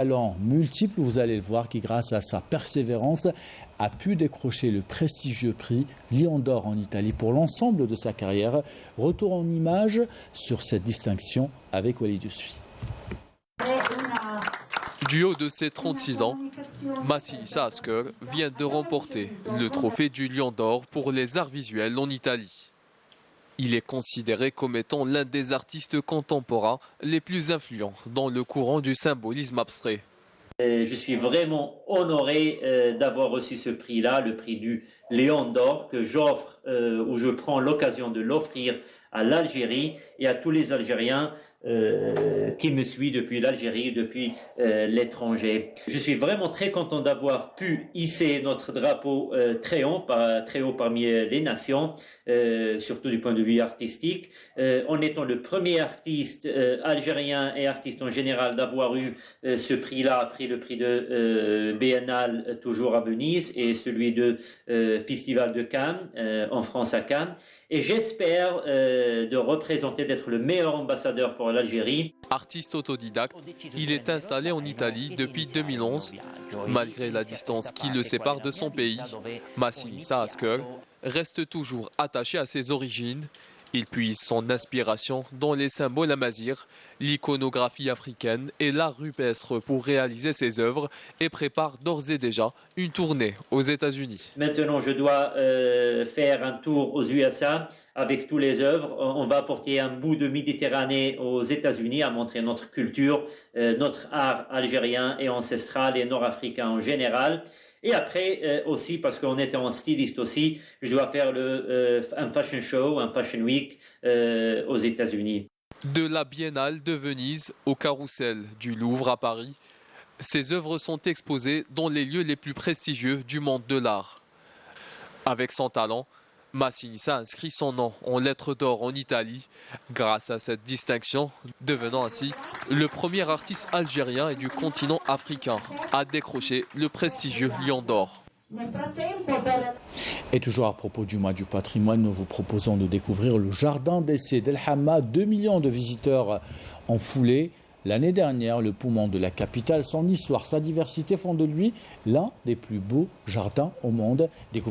Talent multiple, vous allez le voir, qui grâce à sa persévérance a pu décrocher le prestigieux prix Lion d'Or en Italie pour l'ensemble de sa carrière. Retour en image sur cette distinction avec Walid Yousfi. Du haut de ses 36 ans, Massi Asker vient de remporter le trophée du Lion d'Or pour les arts visuels en Italie. Il est considéré comme étant l'un des artistes contemporains les plus influents dans le courant du symbolisme abstrait. Je suis vraiment honoré d'avoir reçu ce prix-là, le prix du Lion d'Or, que j'offre ou je prends l'occasion de l'offrir à l'Algérie et à tous les Algériens qui me suivent depuis l'Algérie, depuis l'étranger. Je suis vraiment très content d'avoir pu hisser notre drapeau très haut parmi les nations, surtout du point de vue artistique, en étant le premier artiste algérien et artiste en général d'avoir eu ce prix-là, après le prix de Biennale toujours à Venise et celui de Festival de Cannes, en France à Cannes. Et j'espère de représenter, d'être le meilleur ambassadeur pour l'Algérie. Artiste autodidacte, il est installé en Italie depuis 2011. Malgré la distance qui le sépare de son pays, Massi Asker reste toujours attaché à ses origines. Il puise son inspiration dans les symboles amazirs, l'iconographie africaine et l'art rupestre pour réaliser ses œuvres et prépare d'ores et déjà une tournée aux États-Unis. Maintenant, je dois faire un tour aux USA avec toutes les œuvres. On va apporter un bout de Méditerranée aux États-Unis à montrer notre culture, notre art algérien et ancestral et nord-africain en général. Et après aussi, parce qu'on était en styliste aussi, je dois faire un fashion show, un fashion week aux États-Unis. De la Biennale de Venise au Carrousel du Louvre à Paris, ses œuvres sont exposées dans les lieux les plus prestigieux du monde de l'art. Avec son talent, Massi inscrit son nom en lettres d'or en Italie, grâce à cette distinction, devenant ainsi le premier artiste algérien et du continent africain à décrocher le prestigieux Lion d'Or. Et toujours à propos du mois du patrimoine, nous vous proposons de découvrir le jardin d'essai d'El Hamma. 2 millions de visiteurs en foulée. L'année dernière, le poumon de la capitale, son histoire, sa diversité font de lui l'un des plus beaux jardins au monde.